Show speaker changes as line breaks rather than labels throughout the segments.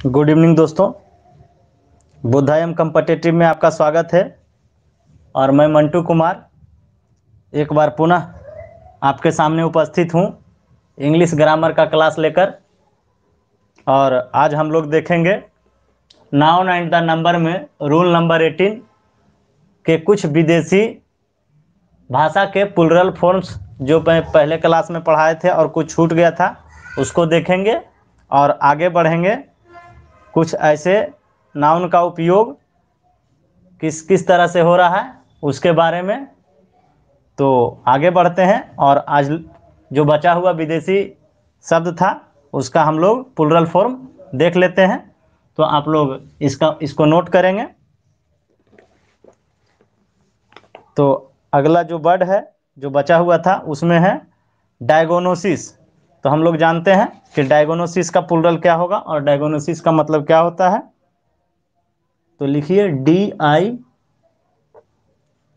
Good evening दोस्तों, बुद्धायम competitive में आपका स्वागत है। और मैं मंटू कुमार एक बार पुनः आपके सामने उपस्थित हूँ इंग्लिश ग्रामर का क्लास लेकर। और आज हम लोग देखेंगे नाउन एंड द नंबर में रूल नंबर 18 के कुछ विदेशी भाषा के प्लूरल फॉर्म्स जो मैं पहले क्लास में पढ़ाए थे और कुछ छूट गया था उसको देखेंगे और आगे बढ़ेंगे। कुछ ऐसे नाउन का उपयोग किस किस तरह से हो रहा है उसके बारे में तो आगे बढ़ते हैं। और आज जो बचा हुआ विदेशी शब्द था उसका हम लोग प्लूरल फॉर्म देख लेते हैं। तो आप लोग इसको नोट करेंगे। तो अगला जो वर्ड है जो बचा हुआ था उसमें है डायगोनोसिस। तो हम लोग जानते हैं कि डायगोनोसिस का प्लूरल क्या होगा और डायगोनोसिस का मतलब क्या होता है। तो लिखिए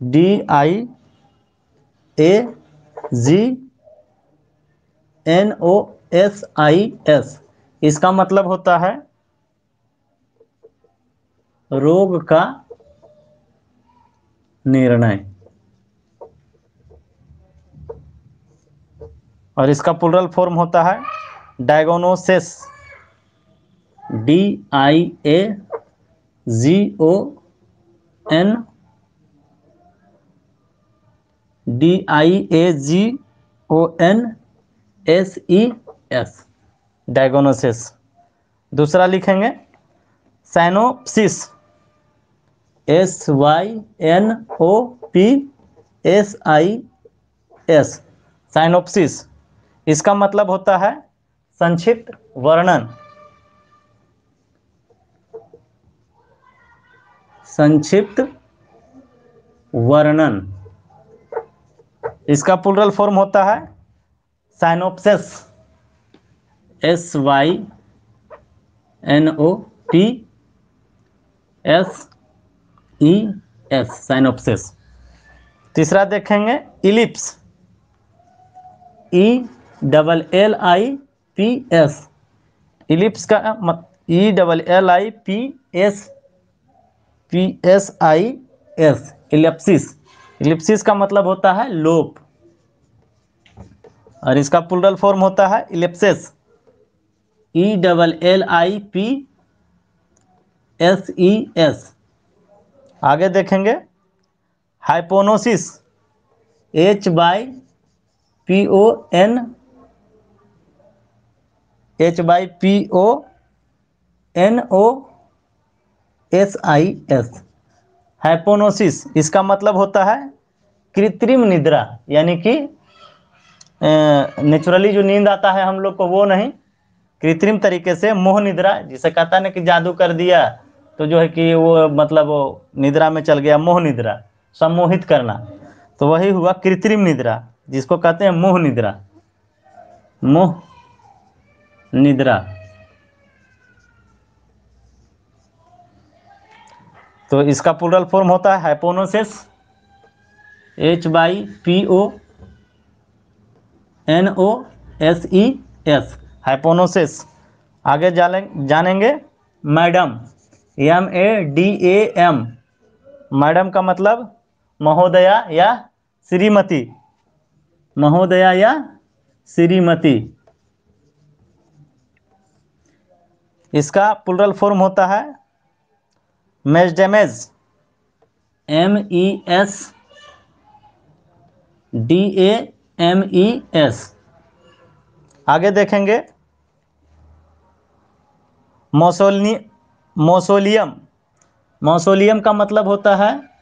DIAGNOSIS। इसका मतलब होता है रोग का निर्णय। और इसका प्लूरल फॉर्म होता है डायगोनोसिस। DIAGONSES डायगोनोसिस। दूसरा लिखेंगे साइनोप्सिस। SYNOPSIS synopsis. इसका मतलब होता है संक्षिप्त वर्णन। संक्षिप्त वर्णन। इसका प्लूरल फॉर्म होता है साइनोप्सिस। SYNOPSIS synopsis. तीसरा देखेंगे इलिप्स। ELLIPS इलिप्स का ELLIPSIS इलिप्सिस। इलिप्सिस का मतलब होता है लोप और इसका प्लूरल फॉर्म होता है इलिप्सिस। ELLIPSES। आगे देखेंगे हाइपोनोसिस। HYPONOSIS हाइपोनोसिस। इसका मतलब होता है कृत्रिम निद्रा, यानी कि नेचुरली जो नींद आता है हम लोग को वो नहीं, कृत्रिम तरीके से मोह निद्रा, जिसे कहता है ना कि जादू कर दिया तो जो है कि वो मतलब वो निद्रा में चल गया, मोह निद्रा, सम्मोहित करना। तो वही हुआ कृत्रिम निद्रा जिसको कहते हैं मोह निद्रा। मोह निद्रा। तो इसका प्लूरल फॉर्म होता है हाइपोनोसिस। HYPONOSIS हाइपोनोसिस। आगे जानेंगे मैडम। MADAM मैडम का मतलब महोदया या श्रीमती। महोदया या श्रीमती। इसका प्लूरल फॉर्म होता है मेस्डेमेज। MESDAMES। आगे देखेंगे मौसोलियम। मौसोलियम का मतलब होता है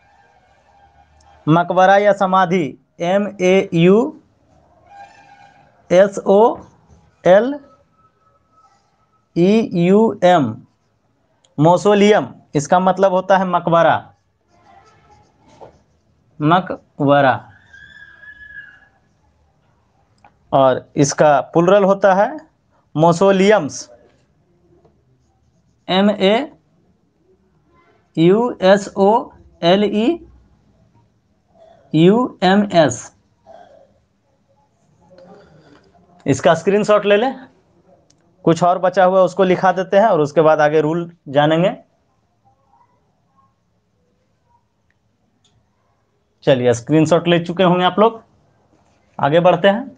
मकबरा या समाधि। MAUSOLEUM mausoleum. इसका मतलब होता है मकबरा। मकबरा। और इसका प्लूरल होता है मौसोलियम्स। MAUSOLEUMS। इसका स्क्रीनशॉट ले लें। कुछ और बचा हुआ है उसको लिखा देते हैं और उसके बाद आगे रूल जानेंगे। चलिए, स्क्रीनशॉट ले चुके होंगे आप लोग, आगे बढ़ते हैं।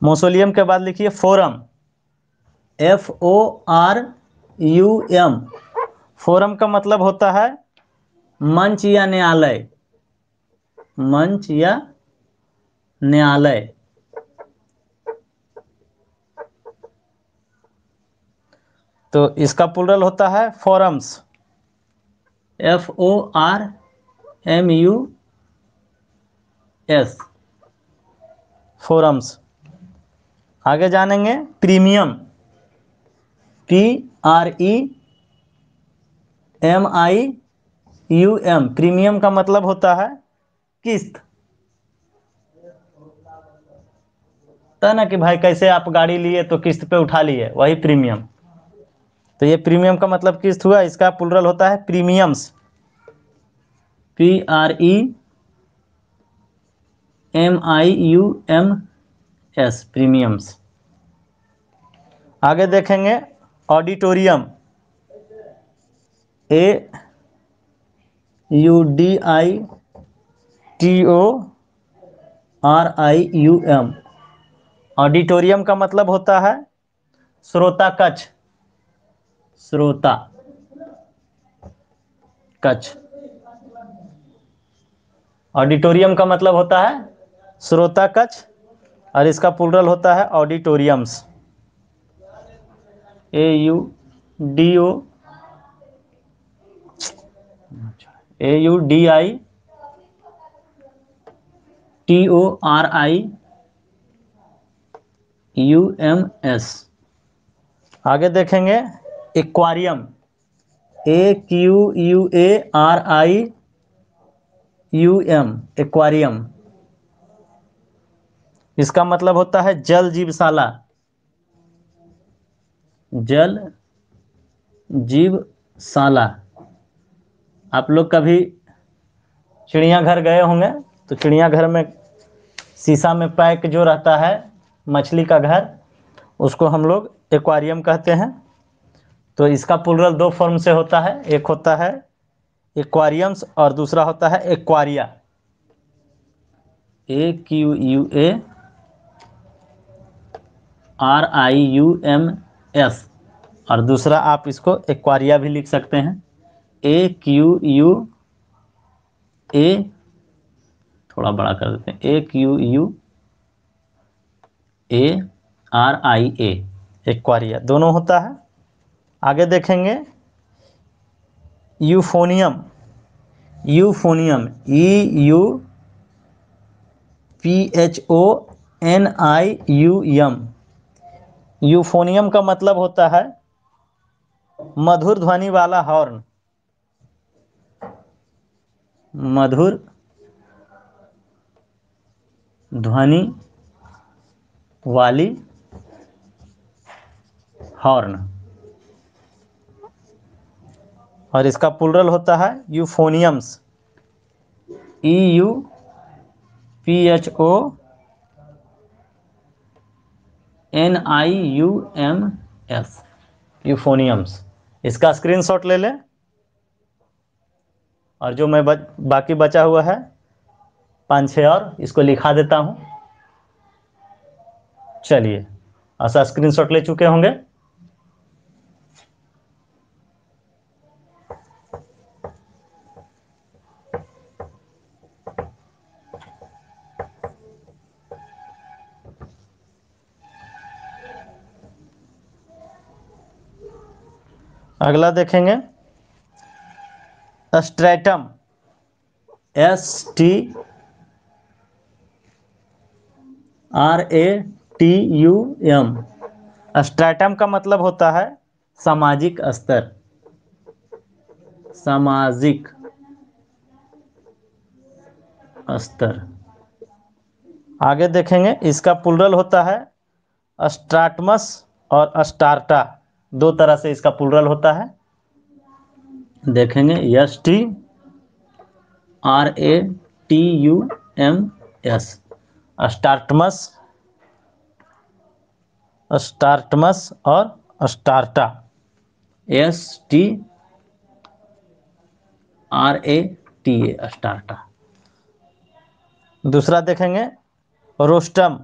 मौसोलियम के बाद लिखिए फोरम, FORUM। फोरम का मतलब होता है मंच या न्यायालय, मंच या न्यायालय। तो इसका प्लूरल होता है फोरम्स, FORMUS, फोरम्स। आगे जानेंगे प्रीमियम, PREMIUM। प्रीमियम का मतलब होता है किस्त। था ना कि भाई कैसे आप गाड़ी लिए तो किस्त पे उठा लिए, वही प्रीमियम। तो ये प्रीमियम का मतलब किस्त हुआ, इसका प्लूरल होता है प्रीमियम्स, PREMIUMS, प्रीमियम्स। आगे देखेंगे ऑडिटोरियम, AUDITORIUM। ऑडिटोरियम का मतलब होता है श्रोता कक्ष, श्रोता कक्ष। ऑडिटोरियम का मतलब होता है श्रोता कक्ष और इसका प्लूरल होता है ऑडिटोरियम्स, AUDITORIUMS। आगे देखेंगे एक्वारियम, AQUARIUM, एक्वारियम। इसका मतलब होता है जल जीवशाला, जल जीवशाला। आप लोग कभी चिड़ियाघर गए होंगे तो चिड़ियाघर में शीशा में पैक जो रहता है मछली का घर, उसको हम लोग एक्वारियम कहते हैं। तो इसका प्लूरल दो फॉर्म से होता है, एक होता है एक्वारियम्स और दूसरा होता है एक्वारिया, AQUARIUMS। और दूसरा आप इसको एक्वारिया भी लिख सकते हैं, AQUA, थोड़ा बड़ा कर देते हैं, AQUARIA, एक्वारिया दोनों होता है। आगे देखेंगे यूफोनियम, यूफोनियम, EUPHONIUM। यूफोनियम का मतलब होता है मधुर ध्वनि वाला हॉर्न, मधुर ध्वनि वाली हॉर्न। और इसका प्लूरल होता है यूफोनियम्स, EUPHONIUMS, यूफोनियम्स। इसका स्क्रीनशॉट ले लें और जो मैं बाकी बचा हुआ है 5-6 और इसको लिखा देता हूं। चलिए, ऐसा स्क्रीनशॉट ले चुके होंगे। अगला देखेंगे स्ट्रैटम, STRATUM। स्ट्रैटम का मतलब होता है सामाजिक स्तर, सामाजिक स्तर। आगे देखेंगे इसका प्लूरल होता है स्ट्राटमस और स्टार्टा, दो तरह से इसका प्लूरल होता है, देखेंगे। STRATUMS, स्टार्टमस, स्टार्टमस और स्टार्टा। STRATA, स्टार्टा। दूसरा देखेंगे रोस्टम,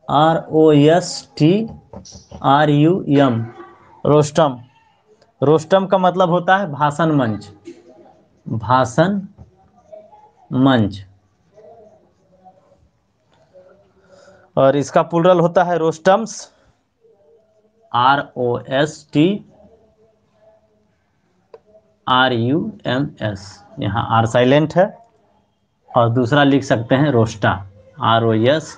ROSTRUM, रोस्टम। रोस्टम का मतलब होता है भाषण मंच, भाषण मंच। और इसका प्लूरल होता है रोस्टम्स, ROSTRUMS। यहाँ आर साइलेंट है। और दूसरा लिख सकते हैं रोस्टा, ROSTRA,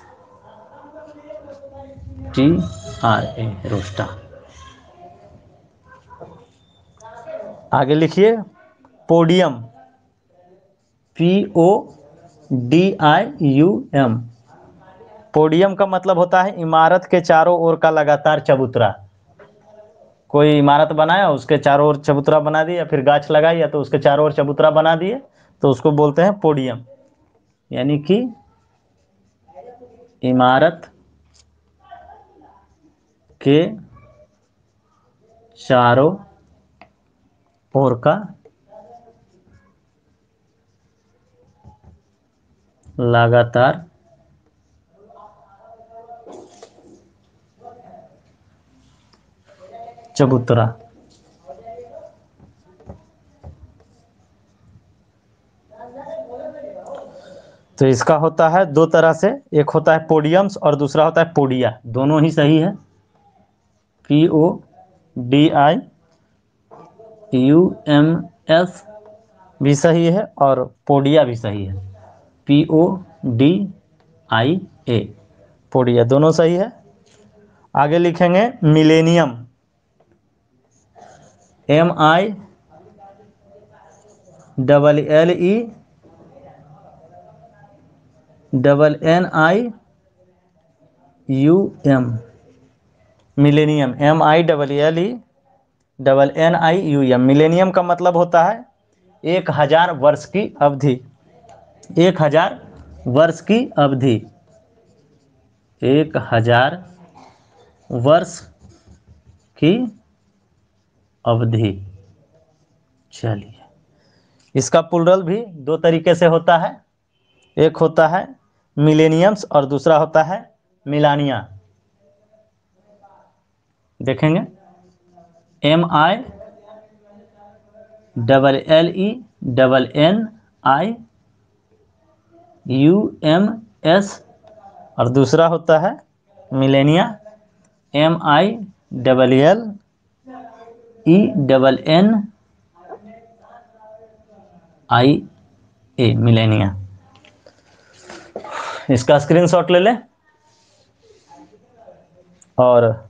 रोस्टा। आगे लिखिए पोडियम, PODIUM। पोडियम का मतलब होता है इमारत के चारों ओर का लगातार चबूतरा। कोई इमारत बनाया, उसके चारों ओर चबूतरा बना दिया, फिर गाछ लगाई या तो उसके चारों ओर चबूतरा बना दिए, तो उसको बोलते हैं पोडियम। यानी कि इमारत के चारों ओर का लगातार चबूतरा। तो इसका होता है दो तरह से, एक होता है पोडियम्स और दूसरा होता है पोडिया। दोनों ही सही है, PODIUMS भी सही है और पोडिया भी सही है, PODIA, पोडिया, दोनों सही है। आगे लिखेंगे millennium, MILLENNIUM, millennium, MILLENNIUM। Millennium का मतलब होता है 1000 वर्ष की अवधि, 1000 वर्ष की अवधि, 1000 वर्ष की अवधि। चलिए, इसका प्लूरल भी दो तरीके से होता है, एक होता है मिलेनियम्स और दूसरा होता है मिलानिया। देखेंगे MILLENNIUMS और दूसरा होता है मिलेनिया, MILLENNIA, मिलेनिया। इसका स्क्रीनशॉट ले लें और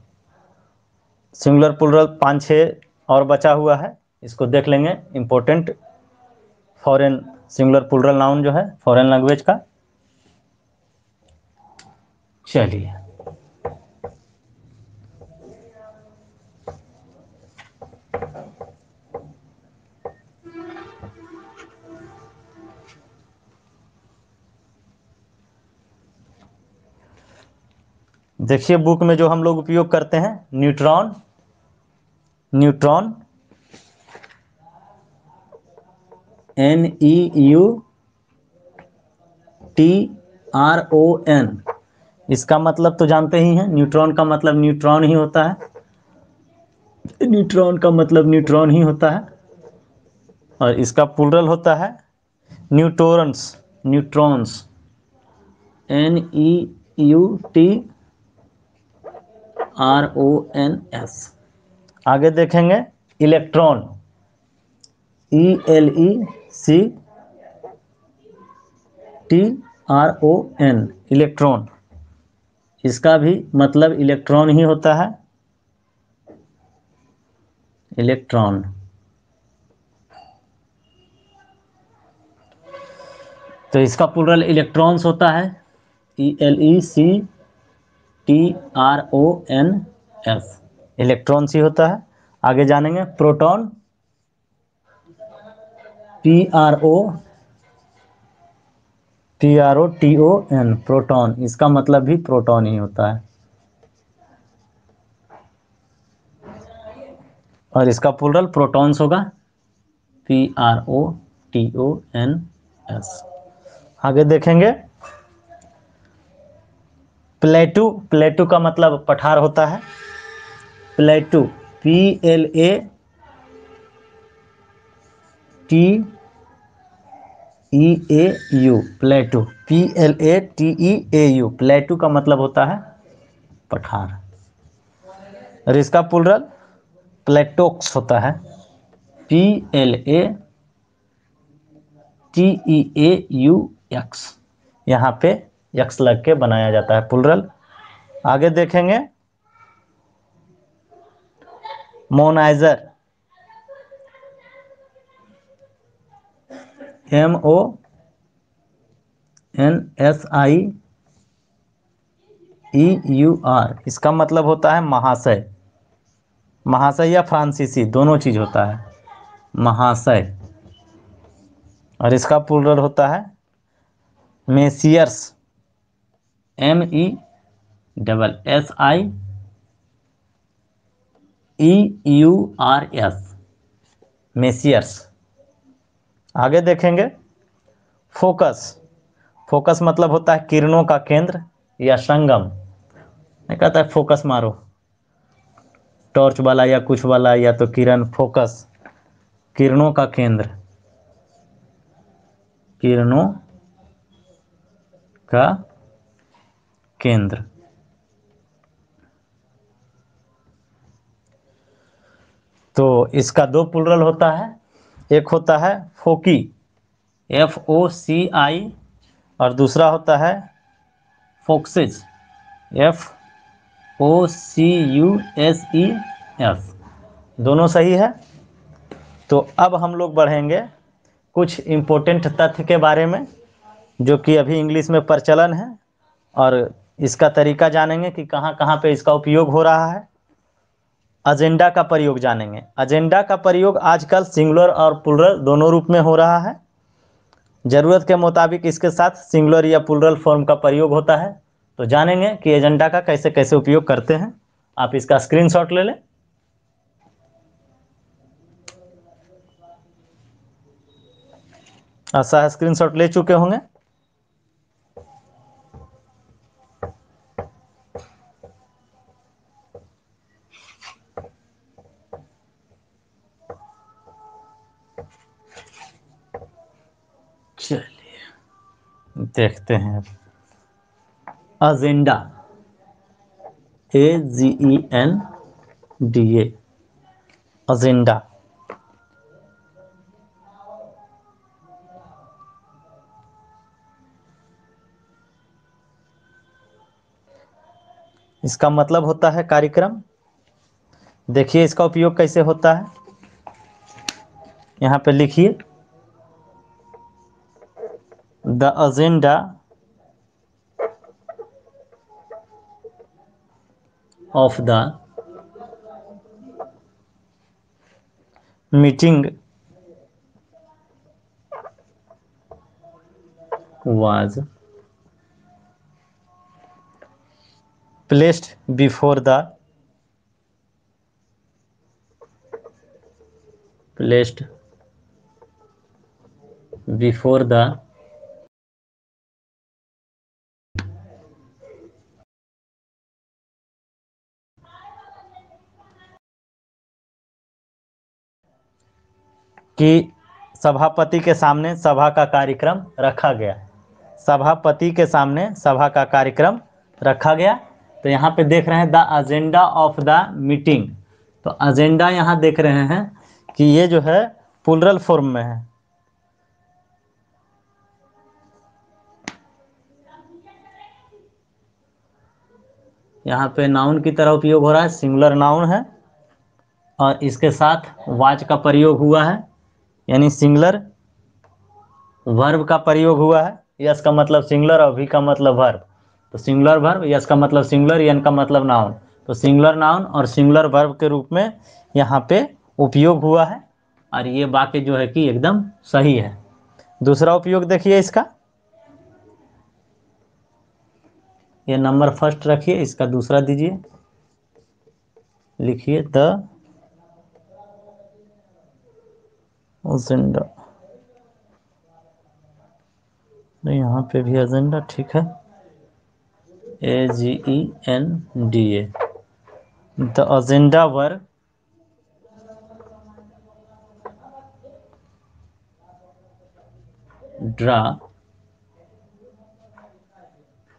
सिंगुलर प्लूरल 5-6 और बचा हुआ है, इसको देख लेंगे। Important foreign singular plural noun जो है फॉरेन लैंग्वेज का। चलिए, देखिए बुक में जो हम लोग उपयोग करते हैं, न्यूट्रॉन, न्यूट्रॉन, NEUTRON। इसका मतलब तो जानते ही हैं, न्यूट्रॉन का मतलब न्यूट्रॉन ही होता है, न्यूट्रॉन का मतलब न्यूट्रॉन ही होता है। और इसका प्लूरल होता है न्यूटोरन्स, न्यूट्रॉन्स, NEUTRONS। आगे देखेंगे इलेक्ट्रॉन, ELECTRON, इलेक्ट्रॉन। इसका भी मतलब इलेक्ट्रॉन ही होता है, इलेक्ट्रॉन। तो इसका प्लूरल इलेक्ट्रॉन्स होता है, ELECTRONS। इलेक्ट्रॉन्स ही होता है। आगे जानेंगे प्रोटॉन, PROTON, प्रोटॉन, इसका मतलब भी प्रोटॉन ही होता है। और इसका प्लूरल प्रोटॉन्स होगा, PROTONS। आगे देखेंगे प्लेटू, प्लेटू का मतलब पठार होता है। प्लेटू, PLATEAU, प्लेटू, PLATEAU, प्लेटू का मतलब होता है पठार। और इसका प्लूरल प्लेटोक्स होता है, PLATEAUX, यहाँ पे यक्स लग के बनाया जाता है प्लूरल। आगे देखेंगे मोनाइजर, MONSIEUR, इसका मतलब होता है महाशय। महाशय या फ्रांसीसी दोनों चीज होता है, महाशय। और इसका प्लूरल होता है मेसियर्स, MESSIEURS, मेसियर्स। आगे देखेंगे फोकस, फोकस मतलब होता है किरणों का केंद्र या संगम। मैं कहता है फोकस मारो, टॉर्च वाला या कुछ वाला, या तो किरण, फोकस, किरणों का केंद्र, किरणों का केंद्र। तो इसका दो प्लूरल होता है, एक होता है फोकी, FOCI, और दूसरा होता है फोक्सेस, FOCUSES। दोनों सही है। तो अब हम लोग बढ़ेंगे कुछ इम्पोर्टेंट तथ्य के बारे में, जो कि अभी इंग्लिश में प्रचलन है, और इसका तरीका जानेंगे कि कहाँ कहाँ पे इसका उपयोग हो रहा है। एजेंडा का प्रयोग जानेंगे। एजेंडा का प्रयोग आजकल सिंगुलर और प्लूरल दोनों रूप में हो रहा है। ज़रूरत के मुताबिक इसके साथ सिंगुलर या प्लूरल फॉर्म का प्रयोग होता है। तो जानेंगे कि एजेंडा का कैसे कैसे उपयोग करते हैं। आप इसका स्क्रीनशॉट ले लें। आशा है स्क्रीनशॉट ले चुके होंगे। चलिए देखते हैं एजेंडा, AGENDA, एजेंडा। इसका मतलब होता है कार्यक्रम। देखिए इसका उपयोग कैसे होता है, यहाँ पे लिखिए the agenda of the meeting was placed before the कि सभापति के सामने सभा का कार्यक्रम रखा गया। सभापति के सामने सभा का कार्यक्रम रखा गया। तो यहाँ पे देख रहे हैं the agenda of the meeting. तो एजेंडा यहाँ देख रहे हैं कि ये जो है प्लूरल फॉर्म में है। यहाँ पे नाउन की तरह उपयोग हो रहा है, सिंगुलर नाउन है, और इसके साथ वाच का प्रयोग हुआ है, यानी सिंगुलर वर्ब का प्रयोग हुआ है। यस का मतलब सिंगुलर और वी का मतलब वर्ब। तो सिंगुलर वर्ब, यस का मतलब सिंगुलर, एन का मतलब नाउन। तो सिंगुलर नाउन और सिंगुलर वर्ब के रूप में यहाँ पे उपयोग हुआ है और ये वाक्य जो है कि एकदम सही है। दूसरा उपयोग देखिए इसका, ये नंबर फर्स्ट रखिए, इसका दूसरा दीजिए, लिखिए द एजेंडा। यहाँ पे भी एजेंडा ठीक है, AGENDA। The agenda were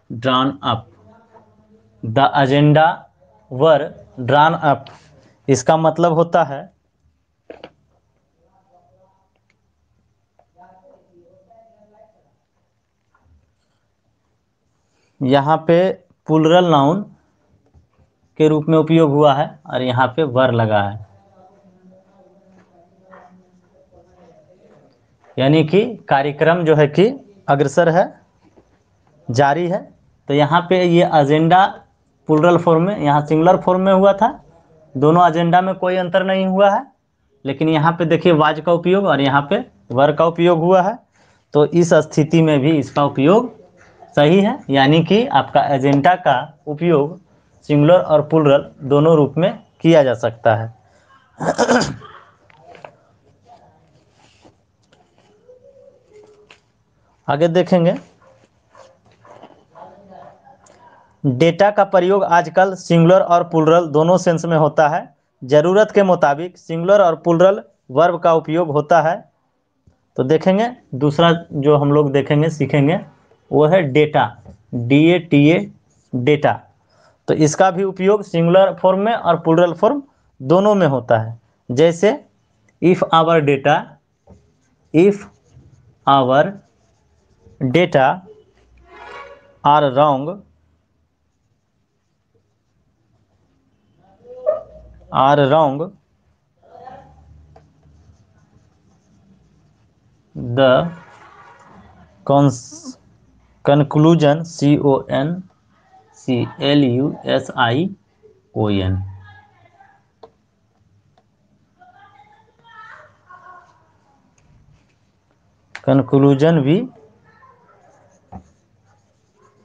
drawn up. The agenda were drawn up, इसका मतलब होता है यहाँ पे प्लूरल नाउन के रूप में उपयोग हुआ है और यहाँ पे वर लगा है, यानी कि कार्यक्रम जो है कि अग्रसर है, जारी है। तो यहाँ पे ये एजेंडा प्लूरल फॉर्म में, यहाँ सिंगुलर फॉर्म में हुआ था, दोनों एजेंडा में कोई अंतर नहीं हुआ है, लेकिन यहाँ पे देखिए वाज का उपयोग और यहाँ पे वर का उपयोग हुआ है। तो इस स्थिति में भी इसका उपयोग सही है, यानी कि आपका एजेंडा का उपयोग सिंगुलर और प्लूरल दोनों रूप में किया जा सकता है। आगे देखेंगे, डेटा का प्रयोग आजकल सिंगुलर और प्लूरल दोनों सेंस में होता है। ज़रूरत के मुताबिक सिंगुलर और प्लूरल वर्ब का उपयोग होता है। तो देखेंगे दूसरा जो हम लोग देखेंगे सीखेंगे वो है डेटा, DATA, डेटा। तो इसका भी उपयोग सिंगुलर फॉर्म में और प्लूरल फॉर्म दोनों में होता है। जैसे if our data are wrong, the conclusion CONCLUSION, conclusion भी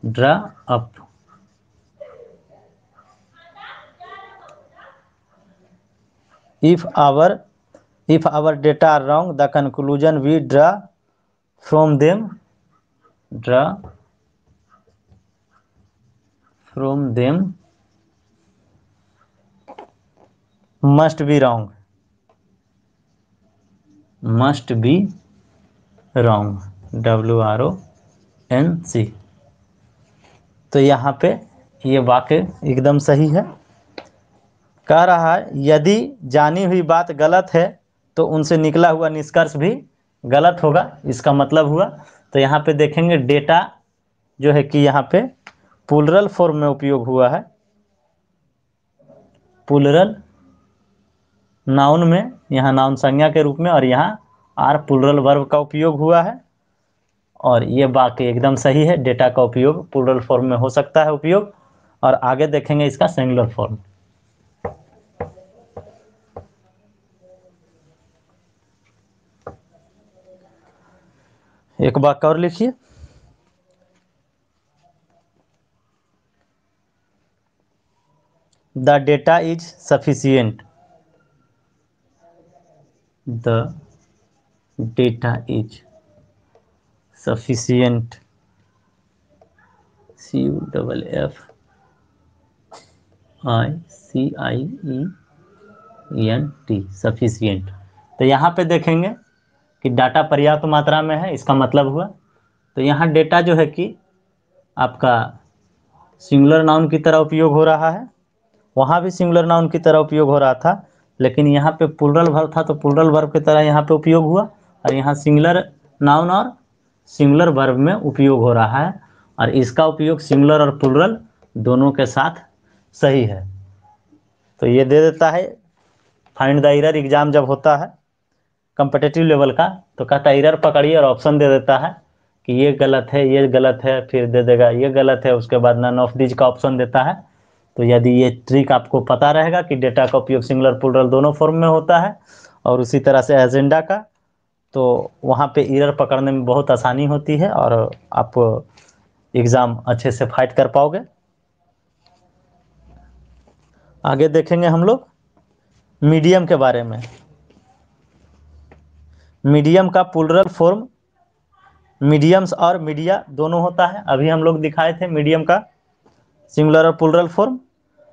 draw up। If our data are wrong, the conclusion we draw from them must be wrong, WRONC। तो यहाँ पे ये वाक्य एकदम सही है। कह रहा है यदि जानी हुई बात गलत है तो उनसे निकला हुआ निष्कर्ष भी गलत होगा, इसका मतलब हुआ। तो यहाँ पे देखेंगे डेटा जो है कि यहाँ पे प्लूरल फॉर्म में उपयोग हुआ है, प्लूरल नाउन में, यहाँ नाउन संज्ञा के रूप में, और यहाँ आर प्लूरल वर्ब का उपयोग हुआ है। और ये वाक्य एकदम सही है, डेटा का उपयोग प्लूरल फॉर्म में हो सकता है उपयोग। और आगे देखेंगे इसका सिंगुलर फॉर्म। एक वाक्य और लिखिए, the data is sufficient, the data is sufficient, SUFFICIENT, sufficient. तो यहाँ पे देखेंगे कि डाटा पर्याप्त मात्रा में है, इसका मतलब हुआ। तो यहाँ डेटा जो है कि आपका सिंगुलर नाउन की तरह उपयोग हो रहा है, वहाँ भी सिंगुलर नाउन की तरह उपयोग हो रहा था, लेकिन यहाँ पे प्लूरल वर्ब था तो प्लूरल वर्ब की तरह यहाँ पे उपयोग हुआ। और यहाँ सिंगुलर नाउन और सिंगुलर वर्ब में उपयोग हो रहा है, और इसका उपयोग सिंगुलर और प्लूरल दोनों के साथ सही है। तो ये दे देता है फाइंड द एरर एग्जाम जब होता है कॉम्पिटिटिव लेवल का, तो कहता है एरर पकड़िए और ऑप्शन दे देता है कि ये गलत है, ये गलत है, फिर दे देगा ये गलत है, उसके बाद नन ऑफ दीज का ऑप्शन देता है। तो यदि ये ट्रिक आपको पता रहेगा कि डेटा का उपयोग सिंगुलर प्लूरल दोनों फॉर्म में होता है और उसी तरह से एजेंडा का, तो वहाँ पे एरर पकड़ने में बहुत आसानी होती है और आप एग्ज़ाम अच्छे से फाइट कर पाओगे। आगे देखेंगे हम लोग मीडियम के बारे में। मीडियम का प्लूरल फॉर्म मीडियम्स और मीडिया दोनों होता है। अभी हम लोग दिखाए थे मीडियम का सिंगुलर और प्लूरल फॉर्म।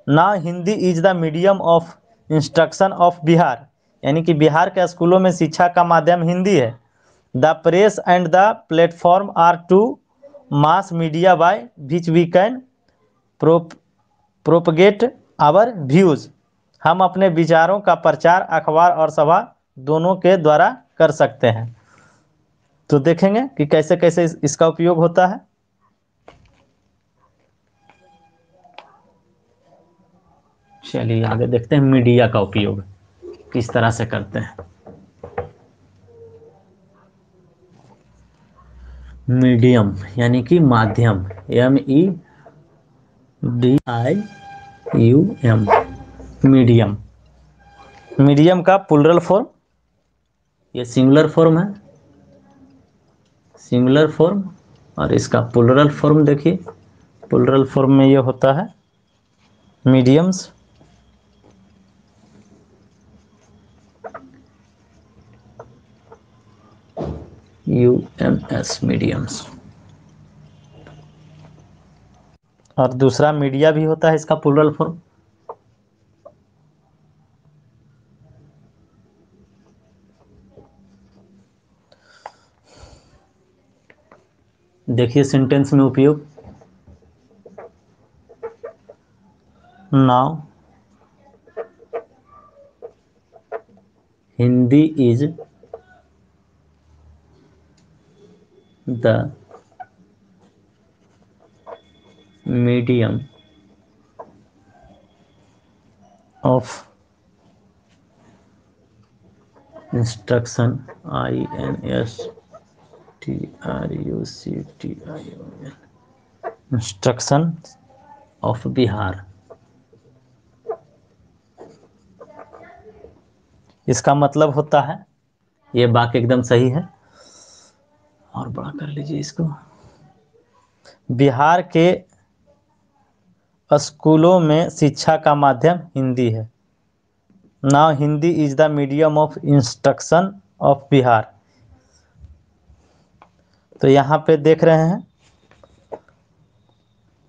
ना Hindi is the medium of instruction of Bihar, यानी कि बिहार के स्कूलों में शिक्षा का माध्यम हिंदी है। The press and the platform are to mass media by which we can propagate our views. हम अपने विचारों का प्रचार अखबार और सभा दोनों के द्वारा कर सकते हैं। तो देखेंगे कि कैसे कैसे इसका उपयोग होता है। चलिए आगे देखते हैं मीडिया का उपयोग किस तरह से करते हैं। मीडियम यानी कि माध्यम, MEDIUM, मीडियम। मीडियम का प्लूरल फॉर्म, ये सिंगुलर फॉर्म है, सिंगुलर फॉर्म, और इसका प्लूरल फॉर्म देखिए, प्लूरल फॉर्म में ये होता है मीडियम्स। UMS mediums. और दूसरा मीडिया भी होता है इसका प्लूरल फॉर्म। देखिए सेंटेंस में उपयोग। Now Hindi is the medium of instruction, INSTRUCTION, instruction of Bihar. इसका मतलब होता है, ये वाक्य एकदम सही है, और बड़ा कर लीजिए इसको। बिहार के स्कूलों में शिक्षा का माध्यम हिंदी है। Now Hindi is the medium of instruction of Bihar. तो यहाँ पे देख रहे हैं,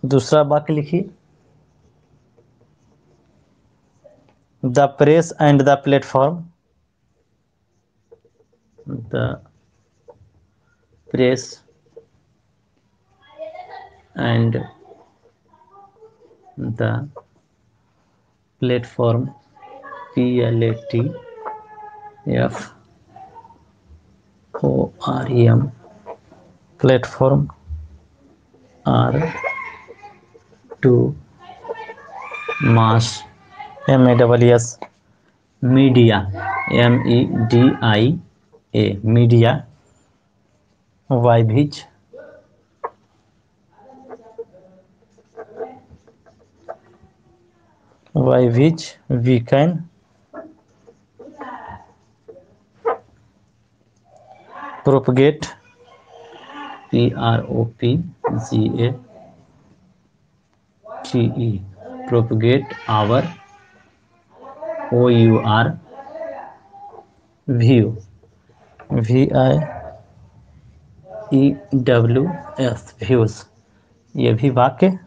दूसरा वाक्य लिखिए। The press and the platform, the press and the platform, PLATFORM, platform are to mass, MASS, media, MEDIA, media, via which, we can propagate, PROPGATE, propagate our, OUR, view, VIEWS, views. ये भी वाक्य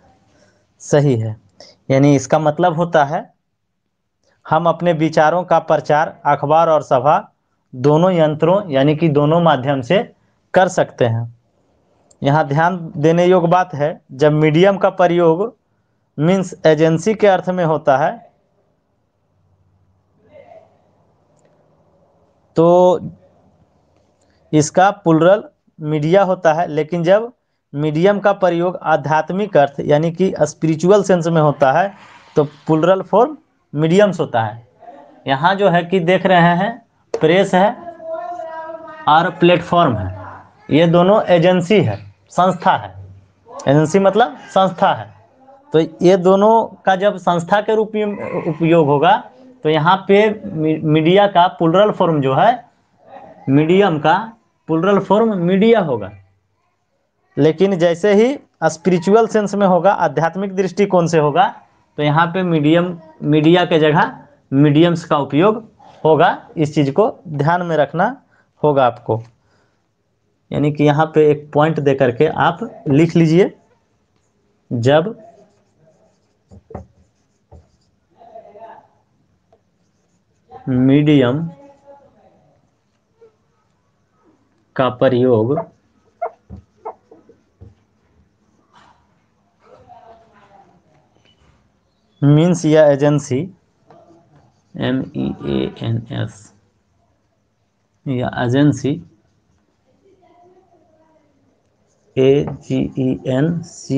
सही है। यानी इसका मतलब होता है हम अपने विचारों का प्रचार अखबार और सभा दोनों यंत्रों यानी कि दोनों माध्यम से कर सकते हैं। यहाँ ध्यान देने योग्य बात है, जब मीडियम का प्रयोग मीन्स एजेंसी के अर्थ में होता है तो इसका प्लूरल मीडिया होता है, लेकिन जब मीडियम का प्रयोग आध्यात्मिक अर्थ यानी कि स्पिरिचुअल सेंस में होता है तो प्लूरल फॉर्म मीडियम्स होता है। यहाँ जो है कि देख रहे हैं प्रेस है और प्लेटफॉर्म है, ये दोनों एजेंसी है, संस्था है। एजेंसी मतलब संस्था है। तो ये दोनों का जब संस्था के रूप में उपयोग होगा तो यहाँ पे मीडिया का प्लुरल फॉर्म जो है, मीडियम का प्लुरल फॉर्म मीडिया होगा। लेकिन जैसे ही स्पिरिचुअल सेंस में होगा, आध्यात्मिक दृष्टिकोण से होगा, तो यहाँ पे मीडिया के जगह मीडियम्स का उपयोग होगा। इस चीज़ को ध्यान में रखना होगा आपको। यानी कि यहाँ पे एक पॉइंट दे करके आप लिख लीजिए, जब मीडियम का प्रयोग मीन्स या एजेंसी MEANS या एजेंसी AGENCY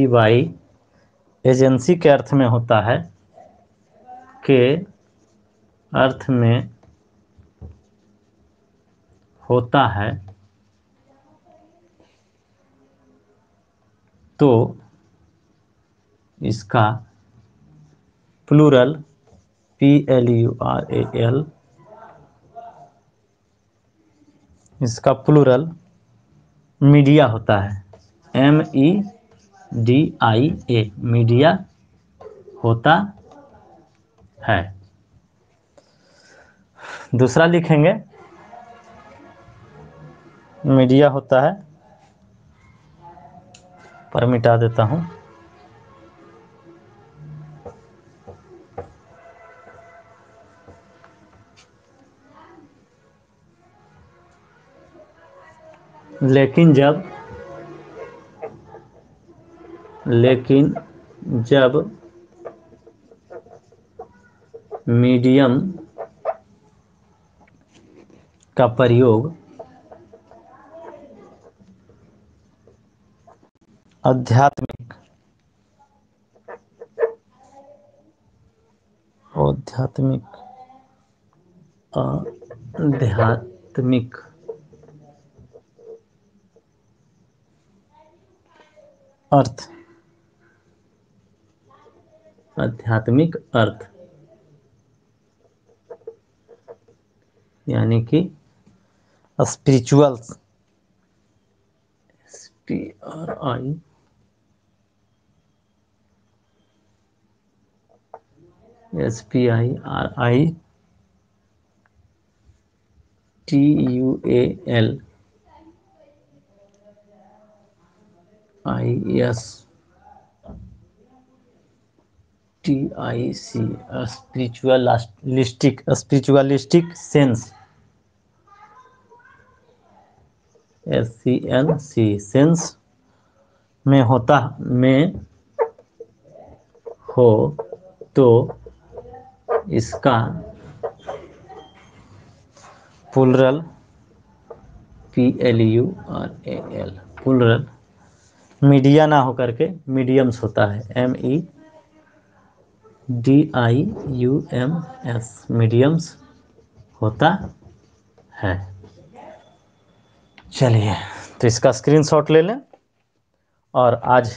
एजेंसी के अर्थ में होता है, के अर्थ में होता है, तो इसका प्लूरल PLURAL, इसका प्लूरल मीडिया होता है, MEDIA मीडिया होता है। दूसरा लिखेंगे, मीडिया होता है, पर मिटा देता हूं, लेकिन जब मीडियम का प्रयोग आध्यात्मिक आध्यात्मिक अर्थ यानी कि spiritual, SPIRITUALISTIC sense, SCNC sense में हो तो इसका प्लुरल PLURAL प्लुरल मीडिया ना हो करके मीडियम्स होता है, MEDIUMS मीडियम्स होता है। चलिए, तो इसका स्क्रीनशॉट ले लें और आज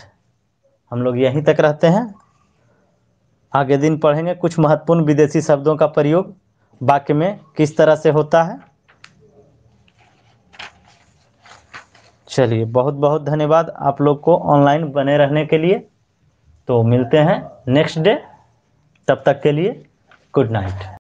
हम लोग यहीं तक रहते हैं। आगे दिन पढ़ेंगे कुछ महत्वपूर्ण विदेशी शब्दों का प्रयोग वाक्य में किस तरह से होता है। चलिए, बहुत बहुत धन्यवाद आप लोग को ऑनलाइन बने रहने के लिए। तो मिलते हैं नेक्स्ट डे, तब तक के लिए गुड नाइट।